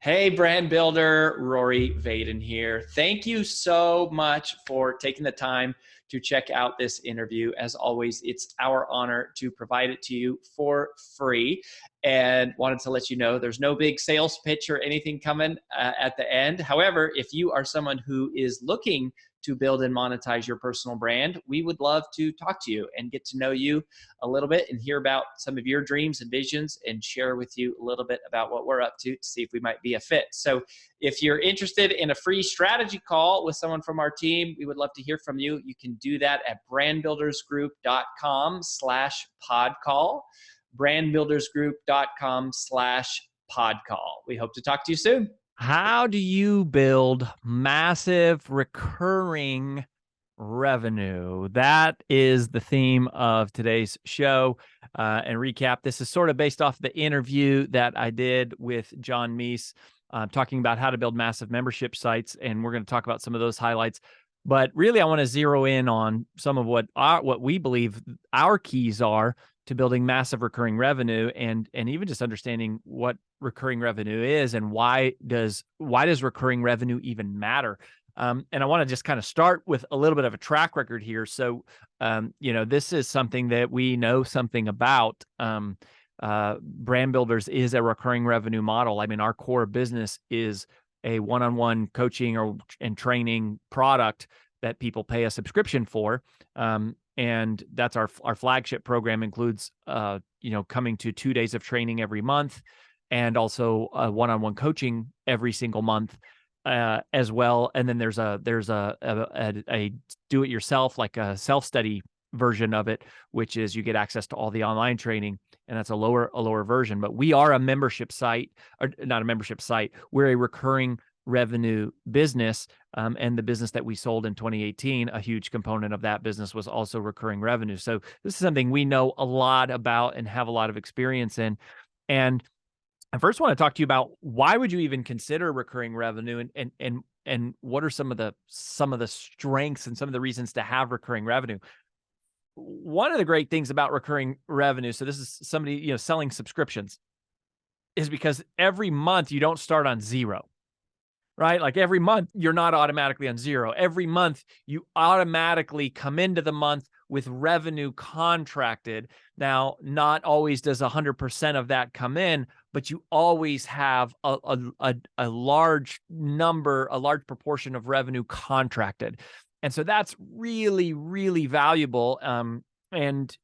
Hey, brand builder, Rory Vaden here. Thank you so much for taking the time to check out this interview. As always, it's our honor to provide it to you for free. And wanted to let you know there's no big sales pitch or anything coming at the end. However, if you are someone who is looking to build and monetize your personal brand, we would love to talk to you and get to know you a little bit and hear about some of your dreams and visions and share with you a little bit about what we're up to see if we might be a fit. So if you're interested in a free strategy call with someone from our team, we would love to hear from you. You can do that at brandbuildersgroup.com/podcall, brandbuildersgroup.com/podcall. We hope to talk to you soon. How do you build massive recurring revenue? That is the theme of today's show. And recap, this is sort of based off the interview that I did with John Meese, talking about how to build massive membership sites. And we're going to talk about some of those highlights. But really, I want to zero in on some of what we believe our keys are to building massive recurring revenue, and even just understanding what recurring revenue is and why does recurring revenue even matter. And I want to just kind of start with a little bit of a track record here. So, this is something that we know something about. Brand Builders is a recurring revenue model. I mean, our core business is a one-on-one coaching and training product that people pay a subscription for. And that's our flagship program includes, coming to 2 days of training every month, and also one-on-one coaching every single month as well. And then there's a do-it-yourself, like a self-study version of it, which is you get access to all the online training, and that's a lower version. But we are a membership site, or not a membership site. We're a recurring revenue business, and the business that we sold in 2018, a huge component of that business was also recurring revenue. So this is something we know a lot about and have a lot of experience in. And I first want to talk to you about why would you even consider recurring revenue, and what are some of the strengths and some of the reasons to have recurring revenue. One of the great things about recurring revenue, so this is somebody selling subscriptions, is because every month you don't start on zero. Right? Like every month, you're not automatically on zero. Every month, you automatically come into the month with revenue contracted. Now, not always does 100% of that come in, but you always have a large number, a large proportion of revenue contracted. And so that's really, really valuable. And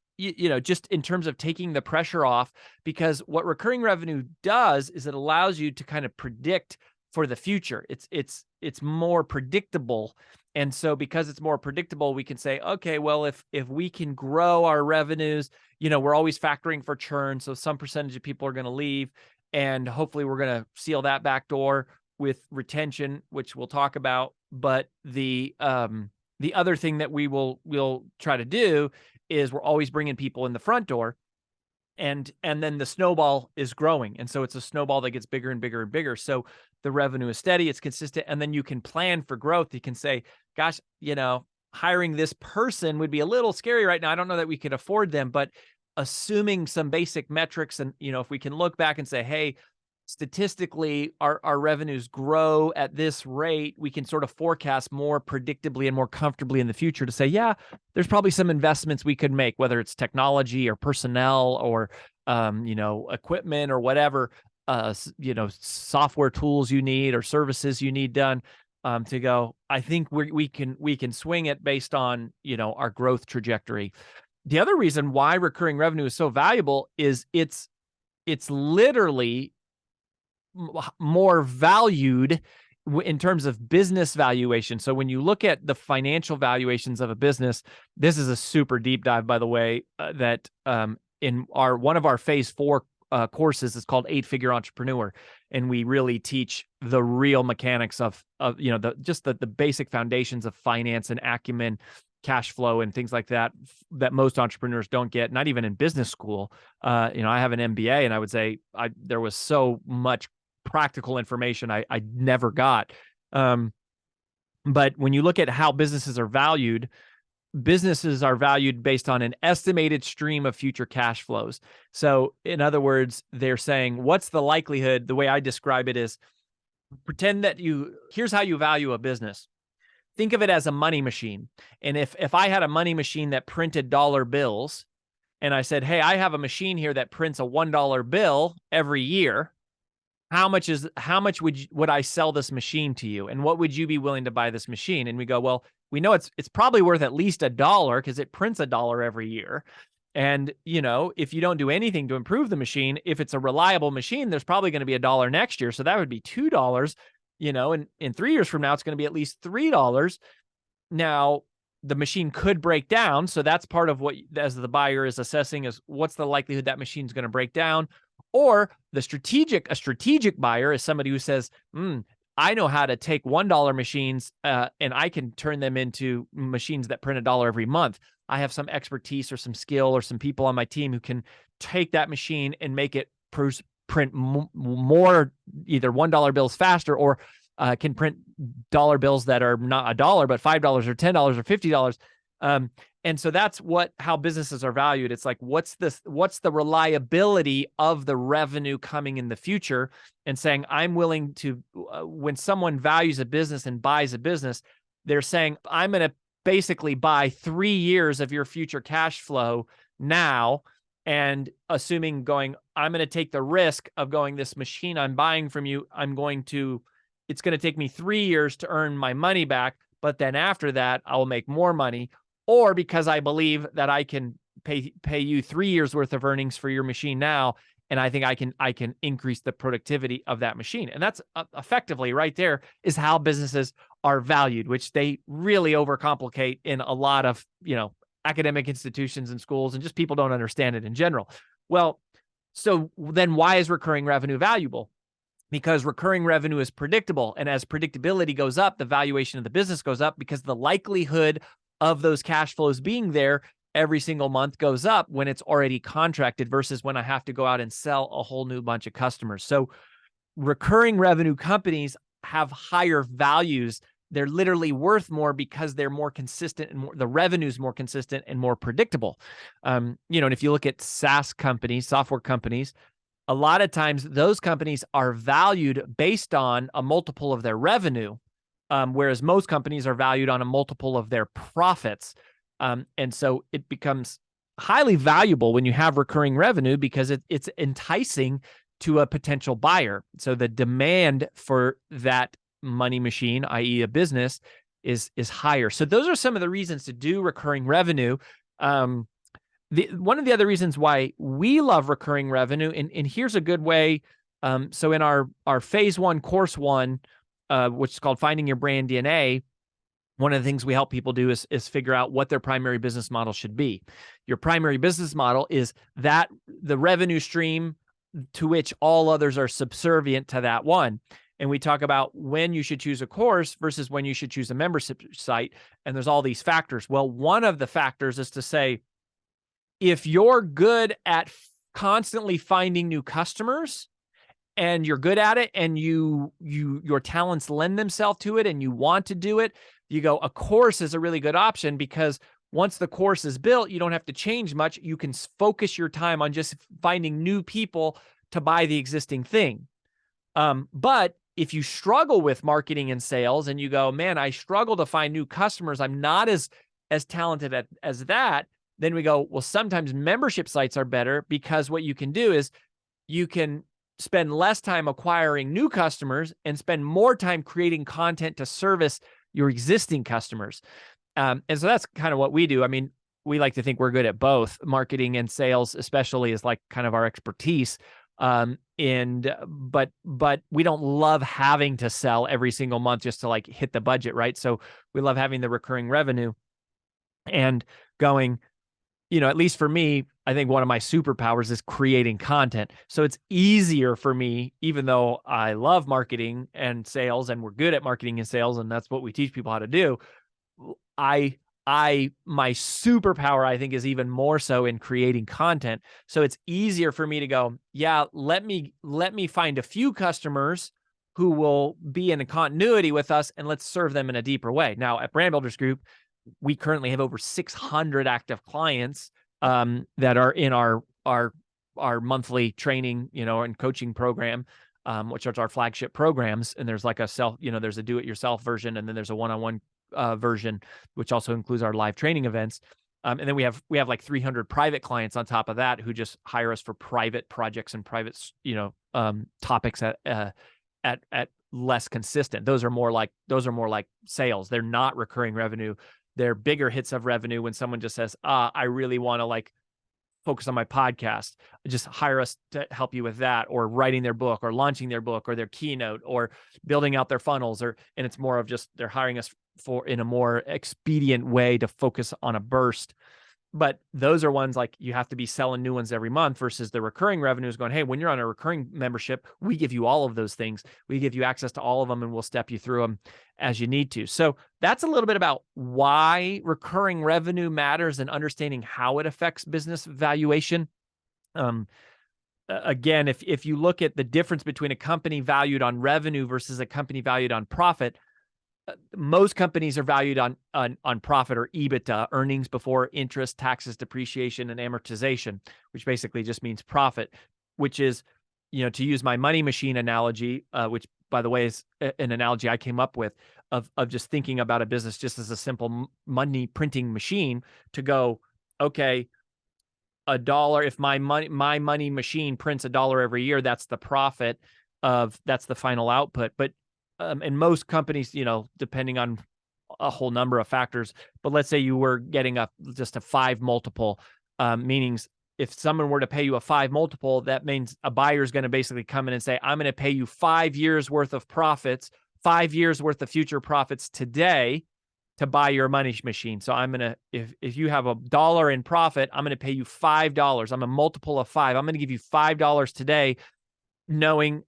just in terms of taking the pressure off, because what recurring revenue does is it allows you to kind of predict for the future. It's more predictable. And so because it's more predictable, we can say, okay, well, if we can grow our revenues, we're always factoring for churn. So some percentage of people are going to leave, and hopefully we're going to seal that back door with retention, which we'll talk about. But the other thing that we'll try to do is we're always bringing people in the front door. And then the snowball is growing. And so it's a snowball that gets bigger and bigger and bigger. So the revenue is steady, it's consistent. And then you can plan for growth. You can say, gosh, hiring this person would be a little scary right now. I don't know that we could afford them, but assuming some basic metrics, and, if we can look back and say, hey, statistically, our revenues grow at this rate, we can sort of forecast more predictably and more comfortably in the future to say, yeah, there's probably some investments we could make, whether it's technology or personnel or, equipment or whatever, software tools you need or services you need done, to go, I think we can swing it based on, our growth trajectory. The other reason why recurring revenue is so valuable is it's literally more valued in terms of business valuation. So when you look at the financial valuations of a business, this is a super deep dive, by the way, that in one of our phase 4 courses is called 8-Figure Entrepreneur. And we really teach the real mechanics of the basic foundations of finance and acumen, cash flow, and things like that most entrepreneurs don't get, not even in business school. I have an MBA, and I would say there was so much practical information I never got. But when you look at how businesses are valued based on an estimated stream of future cash flows. So in other words, they're saying, what's the likelihood? The way I describe it is, Pretend that here's how you value a business. Think of it as a money machine. And if I had a money machine that printed dollar bills, and I said, hey, I have a machine here that prints a $1 bill every year, how much would I sell this machine to you? And what would you be willing to buy this machine? And we go, well, we know it's probably worth at least $1 because it prints $1 every year. And, if you don't do anything to improve the machine, if it's a reliable machine, there's probably going to be $1 next year. So that would be $2, and in 3 years from now, it's going to be at least $3. Now, the machine could break down. So that's part of what, as the buyer is assessing, is what's the likelihood that machine's going to break down. Or a strategic buyer is somebody who says, I know how to take $1 machines and I can turn them into machines that print $1 every month. I have some expertise or some skill or some people on my team who can take that machine and make it print more either $1 bills faster, or can print dollar bills that are not $1, but $5 or $10 or $50. And so that's how businesses are valued. It's like, what's the reliability of the revenue coming in the future, and saying, I'm willing to, when someone values a business and buys a business, they're saying, I'm going to basically buy 3 years of your future cash flow now, and assuming I'm going to take the risk of this machine I'm buying from you, it's going to take me 3 years to earn my money back, but then after that, I will make more money. Or because I believe that I can pay you 3 years worth of earnings for your machine now, and I think I can increase the productivity of that machine. And that's effectively right there is how businesses are valued, which they really overcomplicate in a lot of, academic institutions and schools, and just people don't understand it in general. Well, so then why is recurring revenue valuable? Because recurring revenue is predictable. And as predictability goes up, the valuation of the business goes up, because the likelihood of those cash flows being there every single month goes up when it's already contracted, versus when I have to go out and sell a whole new bunch of customers. So recurring revenue companies have higher values. They're literally worth more because they're more consistent, and the revenue's more consistent and more predictable. And if you look at SaaS companies, software companies, a lot of times those companies are valued based on a multiple of their revenue, whereas most companies are valued on a multiple of their profits. And so it becomes highly valuable when you have recurring revenue, because it's enticing to a potential buyer. So the demand for that money machine, i.e. a business, is higher. So those are some of the reasons to do recurring revenue. One of the other reasons why we love recurring revenue, and here's a good way. So in our phase 1, course 1, which is called Finding Your Brand DNA, one of the things we help people do is figure out what their primary business model should be. Your primary business model is that the revenue stream to which all others are subservient to that one. And we talk about when you should choose a course versus when you should choose a membership site. And there's all these factors. Well, one of the factors is to say, if you're good at constantly finding new customers, and you're good at it, and your talents lend themselves to it, and you want to do it, you go, a course is a really good option, because once the course is built, you don't have to change much. You can focus your time on just finding new people to buy the existing thing. But if you struggle with marketing and sales, and you go, man, I struggle to find new customers, I'm not as talented as that, then we go, well, sometimes membership sites are better, because what you can do is you can spend less time acquiring new customers and spend more time creating content to service your existing customers. And so that's kind of what we do. I mean, we like to think we're good at both. Marketing and sales, especially, is like kind of our expertise. But we don't love having to sell every single month just to like hit the budget, right? So we love having the recurring revenue and going, at least for me, I think one of my superpowers is creating content. So it's easier for me, even though I love marketing and sales, and we're good at marketing and sales, and that's what we teach people how to do. My superpower, I think, is even more so in creating content. So it's easier for me to go, yeah, let me find a few customers who will be in a continuity with us, and let's serve them in a deeper way. Now at Brand Builders Group, we currently have over 600 active clients that are in our monthly training, and coaching program. which are our flagship programs. And there's like there's a do-it-yourself version, and then there's a one-on-one version, which also includes our live training events. And then we have like 300 private clients on top of that who just hire us for private projects and private, topics at less consistent. Those are more like sales. They're not recurring revenue. They're bigger hits of revenue when someone just says, I really want to like focus on my podcast. Just hire us to help you with that, or writing their book, or launching their book, or their keynote, or building out their funnels, and it's more of just they're hiring us for in a more expedient way to focus on a burst. But those are ones like you have to be selling new ones every month, versus the recurring revenue is going, hey, when you're on a recurring membership, we give you all of those things. We give you access to all of them, and we'll step you through them as you need to. So that's a little bit about why recurring revenue matters and understanding how it affects business valuation. Again, if you look at the difference between a company valued on revenue versus a company valued on profit, most companies are valued on profit, or EBITDA, earnings before interest, taxes, depreciation, and amortization, which basically just means profit, which is, to use my money machine analogy, which by the way is an analogy I came up with of just thinking about a business just as a simple money printing machine, to go, okay, $1, if my money machine prints $1 every year, that's the profit that's the final output. But and most companies, depending on a whole number of factors, but let's say you were getting just a 5 multiple, meaning if someone were to pay you a 5 multiple, that means a buyer is going to basically come in and say, I'm going to pay you 5 years worth of profits, 5 years worth of future profits today to buy your money machine. So I'm going to, if you have $1 in profit, I'm going to pay you $5. I'm a multiple of 5. I'm going to give you $5 today, knowing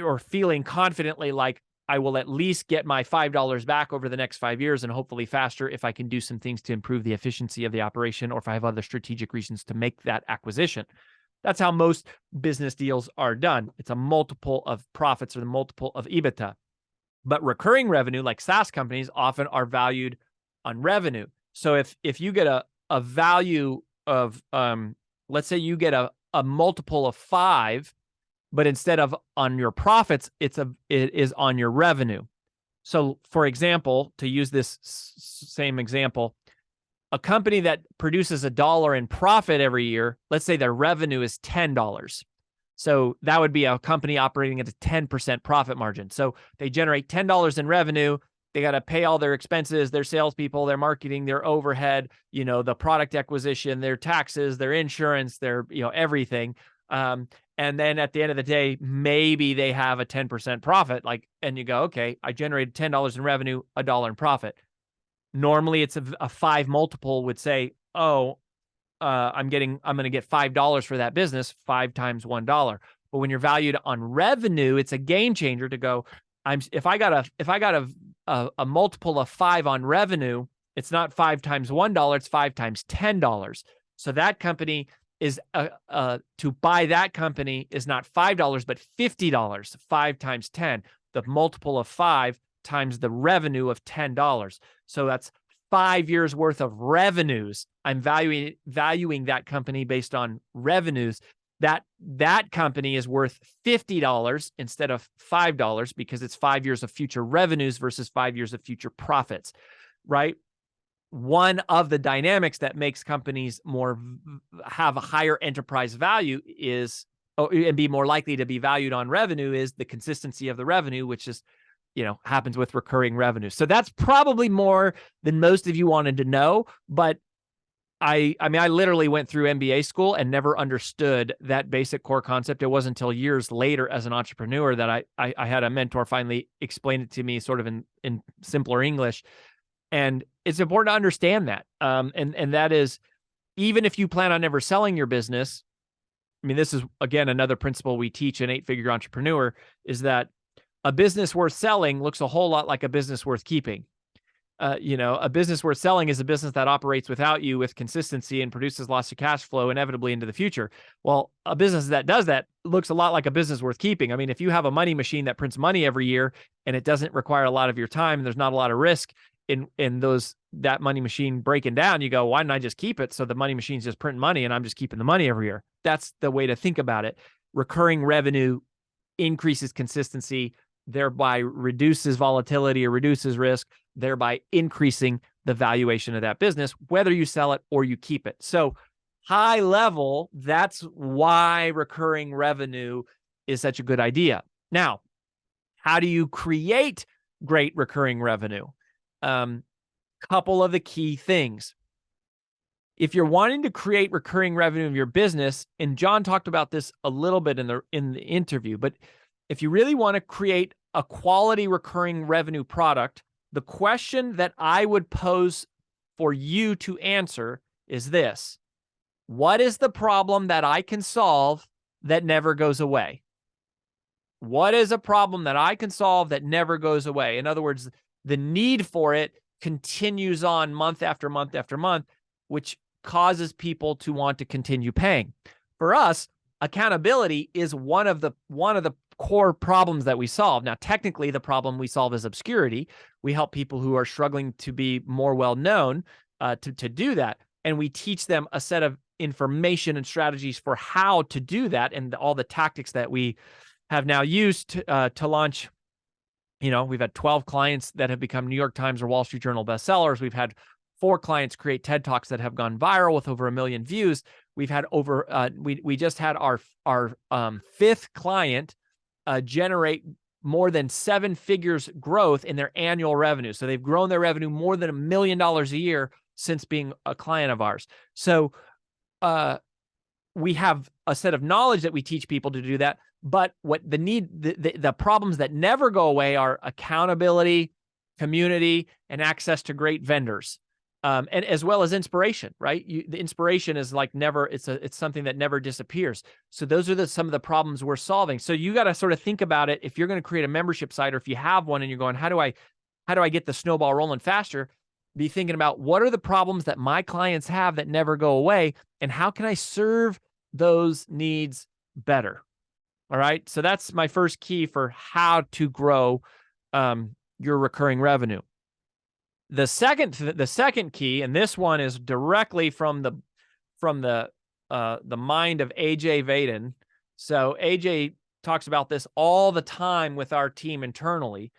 or feeling confidently like I will at least get my $5 back over the next 5 years, and hopefully faster if I can do some things to improve the efficiency of the operation, or if I have other strategic reasons to make that acquisition. That's how most business deals are done. It's a multiple of profits, or the multiple of EBITDA. But recurring revenue, like SaaS companies, often are valued on revenue. So if you get a value of, let's say you get a multiple of 5, but instead of on your profits, it is on your revenue. So for example, to use this same example, a company that produces $1 in profit every year, let's say their revenue is $10. So that would be a company operating at a 10% profit margin. So they generate $10 in revenue. They got to pay all their expenses, their salespeople, their marketing, their overhead, the product acquisition, their taxes, their insurance, their, everything. And then at the end of the day, maybe they have a 10% profit, and you go, okay, I generated $10 in revenue, $1 in profit. Normally it's a 5 multiple would say, oh, I'm going to get $5 for that business, 5 times $1. But when you're valued on revenue, it's a game changer to go, if I got a multiple of 5 on revenue, it's not 5 times $1, it's 5 times $10. So that company is to buy that company is not $5, but $50, 5 times 10, the multiple of 5 times the revenue of $10. So that's 5 years worth of revenues. I'm valuing that company based on revenues. That company is worth $50 instead of $5, because it's 5 years of future revenues versus 5 years of future profits, right? One of the dynamics that makes companies have a higher enterprise value and be more likely to be valued on revenue is the consistency of the revenue, which is, happens with recurring revenue. So that's probably more than most of you wanted to know, but I literally went through MBA school and never understood that basic core concept. It wasn't until years later as an entrepreneur that I had a mentor finally explain it to me sort of in simpler English. And it's important to understand that. And that is, even if you plan on never selling your business, this is, again, another principle we teach an 8-figure entrepreneur, is that a business worth selling looks a whole lot like a business worth keeping. A business worth selling is a business that operates without you with consistency and produces lots of cash flow inevitably into the future. Well, a business that does that looks a lot like a business worth keeping. If you have a money machine that prints money every year and it doesn't require a lot of your time, and there's not a lot of risk in that money machine breaking down, you go, why didn't I just keep it? So the money machine's just printing money and I'm just keeping the money every year. That's the way to think about it. Recurring revenue increases consistency, thereby reduces volatility or reduces risk, thereby increasing the valuation of that business, whether you sell it or you keep it. So high level, that's why recurring revenue is such a good idea. Now, how do you create great recurring revenue? Couple of the key things. If you're wanting to create recurring revenue of your business, and John talked about this a little bit in the interview, but if you really want to create a quality recurring revenue product, the question that I would pose for you to answer is this: what is the problem that I can solve that never goes away? What is a problem that I can solve that never goes away? In other words, the need for it continues on month after month after month, which causes people to want to continue paying. For us, accountability is one of the core problems that we solve. Now, technically, the problem we solve is obscurity. We help people who are struggling to be more well known to do that, and we teach them a set of information and strategies for how to do that, and all the tactics that we have now used to launch. We've had 12 clients that have become New York Times or Wall Street Journal bestsellers. We've had 4 clients create TED Talks that have gone viral with over 1 million views. We've had we just had our 5th client generate more than 7 figures growth in their annual revenue. So they've grown their revenue more than $1 million a year since being a client of ours. So we have a set of knowledge that we teach people to do that. But what the problems that never go away are accountability, community, and access to great vendors, and as well as inspiration. Right? The inspiration is like never. It's something that never disappears. So those are some of the problems we're solving. So you got to sort of think about it. If you're going to create a membership site, or if you have one and you're going, how do I get the snowball rolling faster? Be thinking about, what are the problems that my clients have that never go away, and how can I serve those needs better? All right. So that's my first key for how to grow your recurring revenue. The second key, and this one is directly from the mind of AJ Vaden. So AJ talks about this all the time with our team internally,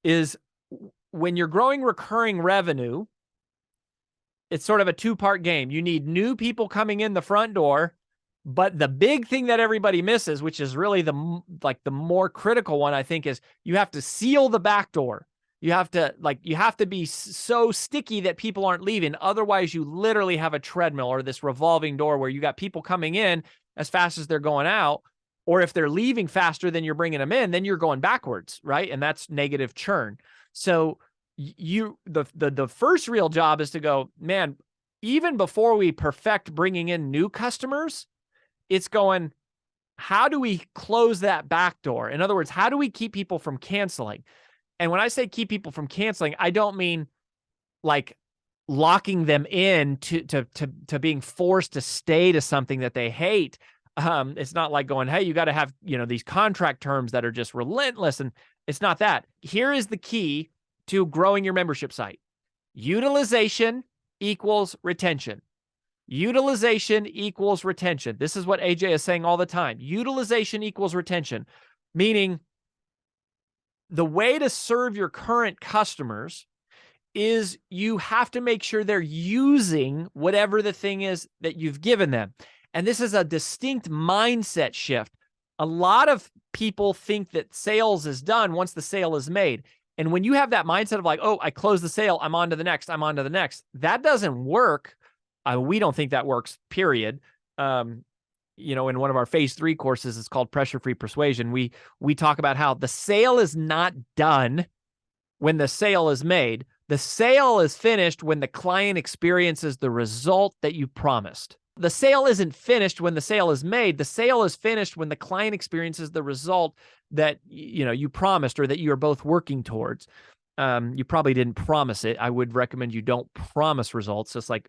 is when you're growing recurring revenue, it's sort of a 2-part game. You need new people coming in the front door. But the big thing that everybody misses, which is really the more critical one, I think, is you have to seal the back door. You have to be so sticky that people aren't leaving. Otherwise, you literally have a treadmill or this revolving door where you got people coming in as fast as they're going out. Or if they're leaving faster than you're bringing them in, then you're going backwards, right? And that's negative churn. So the first real job is to go, man, even before we perfect bringing in new customers, it's going, how do we close that back door? In other words, how do we keep people from canceling? And when I say keep people from canceling, I don't mean like locking them in to being forced to stay to something that they hate. It's not like going, hey, you got to have, these contract terms that are just relentless. And it's not that. Here is the key to growing your membership site. Utilization equals retention. Utilization equals retention. This is what AJ is saying all the time. Utilization equals retention, meaning the way to serve your current customers is you have to make sure they're using whatever the thing is that you've given them. And this is a distinct mindset shift. A lot of people think that sales is done once the sale is made. And when you have that mindset of like, oh, I closed the sale, I'm on to the next, that doesn't work. We don't think that works, period. In one of our phase 3 courses, it's called Pressure-Free Persuasion. We talk about how the sale is not done when the sale is made. The sale is finished when the client experiences the result that you promised. The sale isn't finished when the sale is made. The sale is finished when the client experiences the result that you promised, or that you are both working towards. You probably didn't promise it. I would recommend you don't promise results. Just like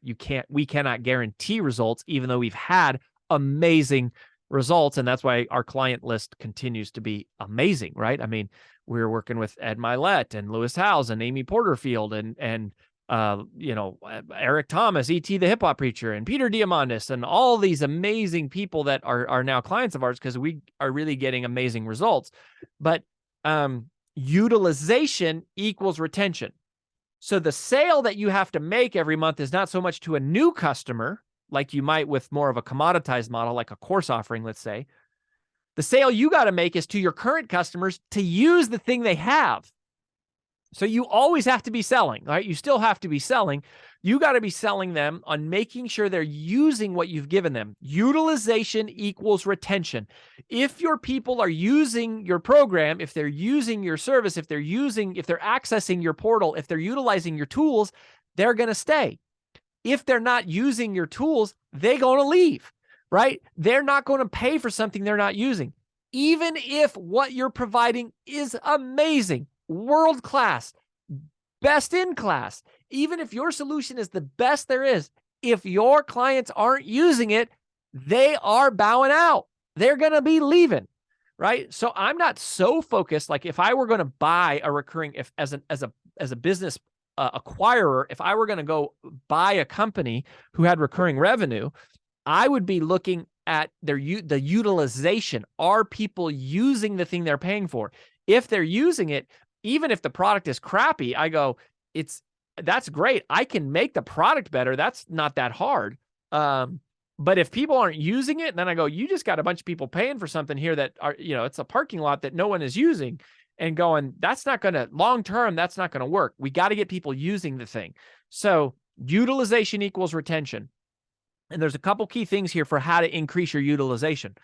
we cannot guarantee results, even though we've had amazing results. And that's why our client list continues to be amazing, right? I mean, we're working with Ed Milet and Lewis Howes and Amy Porterfield and Eric Thomas, E.T. the hip hop preacher, and Peter Diamandis, and all these amazing people that are now clients of ours because we are really getting amazing results. But utilization equals retention. So the sale that you have to make every month is not so much to a new customer, like you might with more of a commoditized model, like a course offering, let's say. The sale you got to make is to your current customers to use the thing they have. So you always have to be selling, right? You still have to be selling. You got to be selling them on making sure they're using what you've given them. Utilization equals retention. If your people are using your program, if they're using your service, if they're accessing your portal, if they're utilizing your tools, they're going to stay. If they're not using your tools, they're going to leave, right? They're not going to pay for something they're not using. Even if what you're providing is amazing, world-class, best in class, even if your solution is the best there is, if your clients aren't using it, they are bowing out. They're going to be leaving, right? So I'm not so focused. Like if I were going to buy a recurring, if as a business acquirer, if I were going to go buy a company who had recurring revenue, I would be looking at the utilization. Are people using the thing they're paying for? If they're using it, even if the product is crappy, I go, that's great. I can make the product better. That's not that hard. But if people aren't using it, then I go, you just got a bunch of people paying for something here that are, it's a parking lot that no one is using, and going, that's not going to, long term, that's not going to work. We got to get people using the thing. So utilization equals retention. And there's a couple key things here for how to increase your utilization.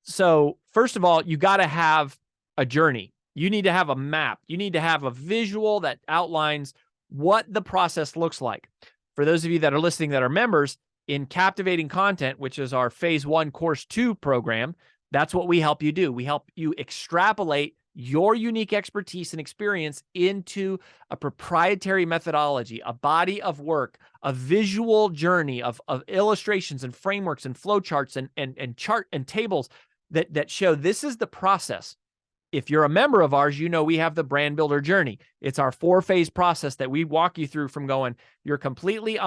So first of all, you got to have a journey. You need to have a map. You need to have a visual that outlines what the process looks like. For those of you that are listening that are members, in Captivating Content, which is our phase 1 course 2 program, that's what we help you do. We help you extrapolate your unique expertise and experience into a proprietary methodology, a body of work, a visual journey of illustrations and frameworks and flowcharts and chart and tables that show this is the process. If you're a member of ours, we have the brand builder journey. It's our 4-phase process that we walk you through from going, you're completely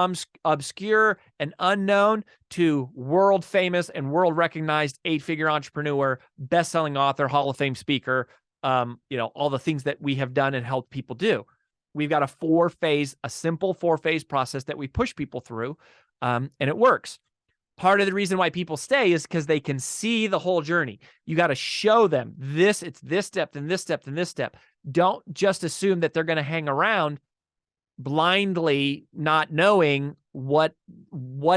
obscure and unknown to world famous and world recognized 8-figure entrepreneur, best-selling author, Hall of Fame speaker, all the things that we have done and helped people do. We've got a simple 4-phase process that we push people through, and it works. Part of the reason why people stay is because they can see the whole journey. You got to show them it's this step and this step and this step. Don't just assume that they're going to hang around blindly, not knowing what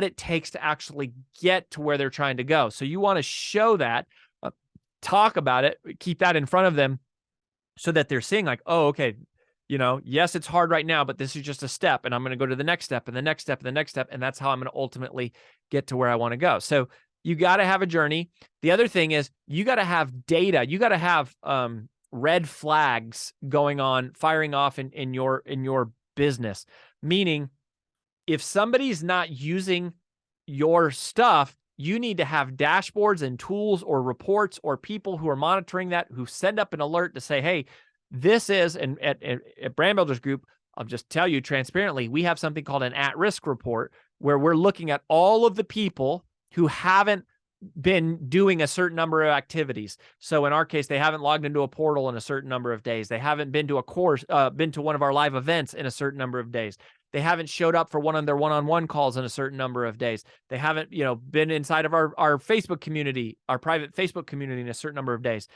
it takes to actually get to where they're trying to go. So you want to show that, talk about it, keep that in front of them so that they're seeing like, oh, okay, yes, it's hard right now, but this is just a step, and I'm going to go to the next step and the next step and the next step. And that's how I'm going to ultimately get to where I want to go. So you got to have a journey. The other thing is you got to have data. You got to have red flags going on, firing off in your business. Meaning if somebody's not using your stuff, you need to have dashboards and tools or reports or people who are monitoring that, who send up an alert to say, hey, this is, and at Brand Builders Group, I'll just tell you transparently, we have something called an at-risk report where we're looking at all of the people who haven't been doing a certain number of activities. So in our case, they haven't logged into a portal in a certain number of days. They haven't been to a course, been to one of our live events in a certain number of days. They haven't showed up for one of their one-on-one calls in a certain number of days. They haven't, been inside of our Facebook community, our private Facebook community in a certain number of days.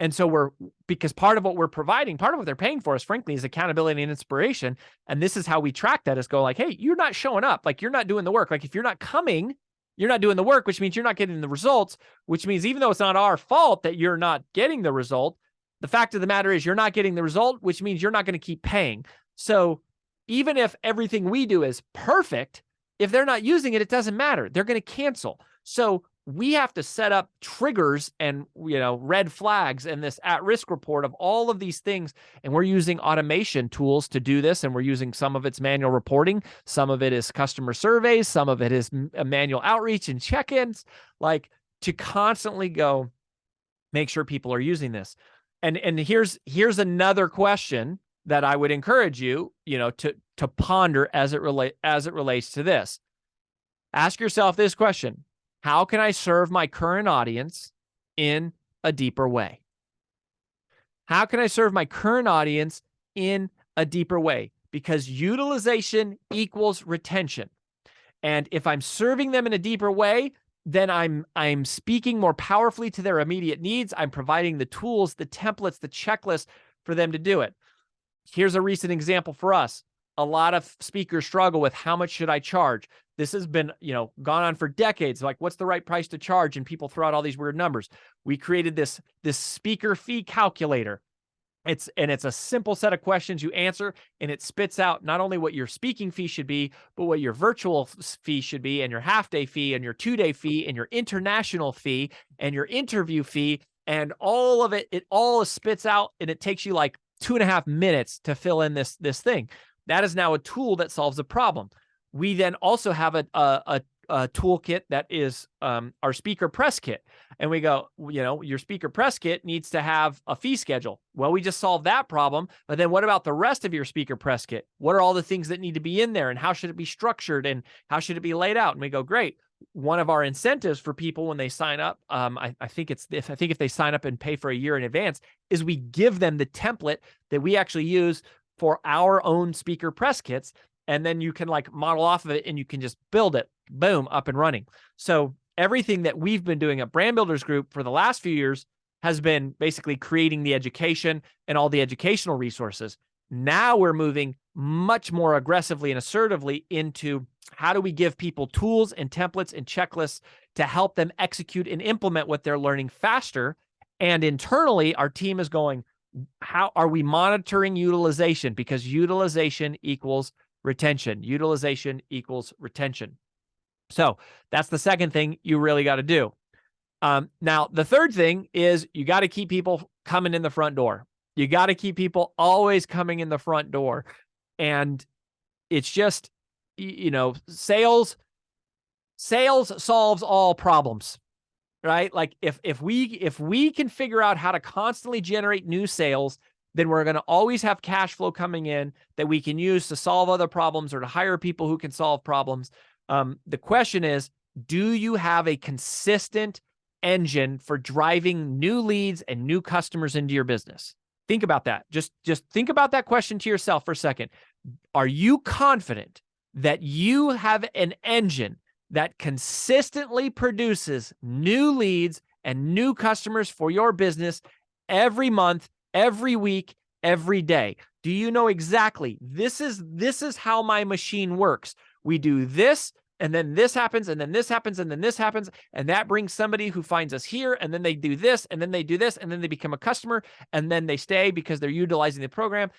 And so because part of what we're providing, part of what they're paying for us, frankly, is accountability and inspiration. And this is how we track that, is go like, hey, you're not showing up. Like, you're not doing the work. Like, if you're not coming, you're not doing the work, which means you're not getting the results, which means even though it's not our fault that you're not getting the result, the fact of the matter is you're not getting the result, which means you're not going to keep paying. So even if everything we do is perfect, if they're not using it, it doesn't matter. They're going to cancel. So we have to set up triggers and, red flags and this at-risk report of all of these things. And we're using automation tools to do this. And we're using some of it's manual reporting. Some of it is customer surveys. Some of it is manual outreach and check-ins, like to constantly go make sure people are using this. And here's another question that I would encourage you, to ponder as it relates to this. Ask yourself this question: how can I serve my current audience in a deeper way? How can I serve my current audience in a deeper way? Because utilization equals retention. And if I'm serving them in a deeper way, then I'm speaking more powerfully to their immediate needs. I'm providing the tools, the templates, the checklists for them to do it. Here's a recent example for us. A lot of speakers struggle with, how much should I charge? This has been, gone on for decades. Like, what's the right price to charge? And people throw out all these weird numbers. We created this speaker fee calculator. It's a simple set of questions you answer, and it spits out not only what your speaking fee should be, but what your virtual fee should be, and your half-day fee, and your 2-day fee, and your international fee, and your interview fee, and all of it. It all spits out, and it takes you like 2.5 minutes to fill in this thing. That is now a tool that solves a problem. We then also have a toolkit that is our speaker press kit. And we go, your speaker press kit needs to have a fee schedule. Well, we just solved that problem. But then what about the rest of your speaker press kit? What are all the things that need to be in there, and how should it be structured, and how should it be laid out? And we go, great. One of our incentives for people when they sign up, I think if they sign up and pay for a year in advance, is we give them the template that we actually use for our own speaker press kits. And then you can like model off of it, and you can just build it, boom, up and running. So everything that we've been doing at Brand Builders Group for the last few years has been basically creating the education and all the educational resources. Now we're moving much more aggressively and assertively into, how do we give people tools and templates and checklists to help them execute and implement what they're learning faster. And internally, our team is going, how are we monitoring utilization? Because utilization equals retention. Utilization equals retention. So that's the second thing you really got to do. Now, the third thing is, you got to keep people coming in the front door. You got to keep people always coming in the front door. And it's just, sales solves all problems, right? Like if we can figure out how to constantly generate new sales, then we're going to always have cash flow coming in that we can use to solve other problems or to hire people who can solve problems. The question is, do you have a consistent engine for driving new leads and new customers into your business? Think about that. Just think about that question to yourself for a second. Are you confident that you have an engine that consistently produces new leads and new customers for your business every month, every week, every day? Do you know exactly, this is how my machine works? We do this, and then this happens, and then this happens, and then this happens, and that brings somebody who finds us here, and then they do this, and then they do this, and then they become a customer, and then they stay because they're utilizing the program.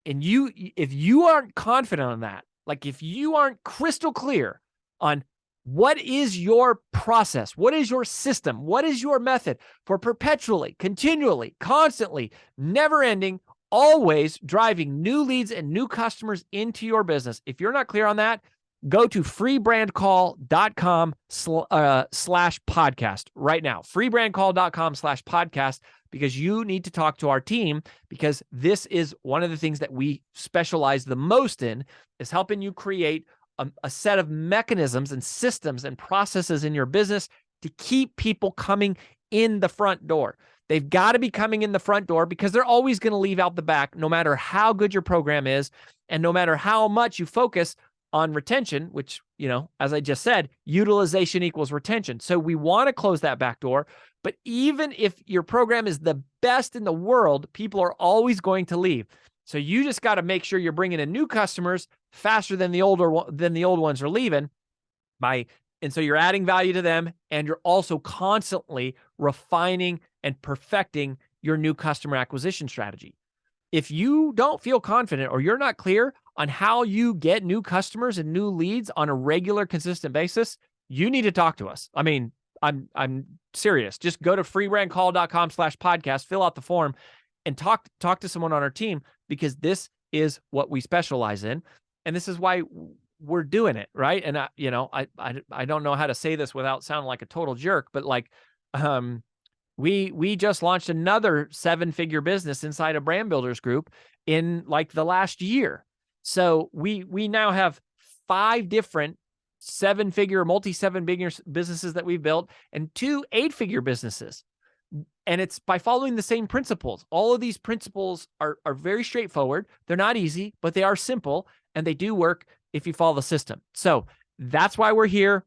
And if you aren't confident on that, like if you aren't crystal clear on what is your process, what is your system, what is your method for perpetually, continually, constantly, never ending, always driving new leads and new customers into your business, if you're not clear on that, go to freebrandcall.com/podcast right now. freebrandcall.com/podcast, because you need to talk to our team, because this is one of the things that we specialize the most in, is helping you create a set of mechanisms and systems and processes in your business to keep people coming in the front door. They've got to be coming in the front door, because they're always going to leave out the back, no matter how good your program is, and no matter how much you focus on retention, which, as I just said, utilization equals retention. So we want to close that back door. But even if your program is the best in the world, people are always going to leave. So you just got to make sure you're bringing in new customers faster than the old ones are leaving. And so you're adding value to them, and you're also constantly refining and perfecting your new customer acquisition strategy. If you don't feel confident, or you're not clear on how you get new customers and new leads on a regular, consistent basis, you need to talk to us. I mean, I'm serious. Just go to freebrandcall.com/podcast, fill out the form, and talk to someone on our team, because this is what we specialize in, and this is why we're doing it, right? And I don't know how to say this without sounding like a total jerk, but We just launched another 7-figure business inside a brand builders group in like the last year. So we now have 5 different 7-figure, multi-7-figure businesses that we've built, and 2 8-figure businesses. And it's by following the same principles. All of these principles are very straightforward. They're not easy, but they are simple, and they do work if you follow the system. So that's why we're here.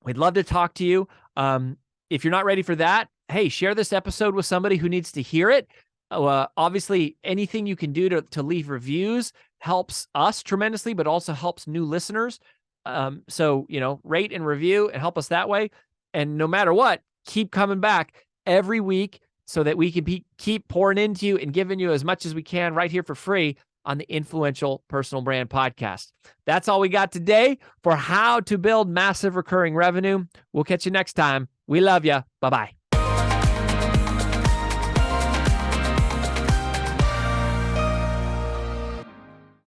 We'd love to talk to you. If you're not ready for that, hey, share this episode with somebody who needs to hear it. Obviously, anything you can do to leave reviews helps us tremendously, but also helps new listeners. So, rate and review and help us that way. And no matter what, keep coming back every week so that we can keep pouring into you and giving you as much as we can right here for free on the Influential Personal Brand Podcast. That's all we got today for how to build massive recurring revenue. We'll catch you next time. We love you. Bye-bye.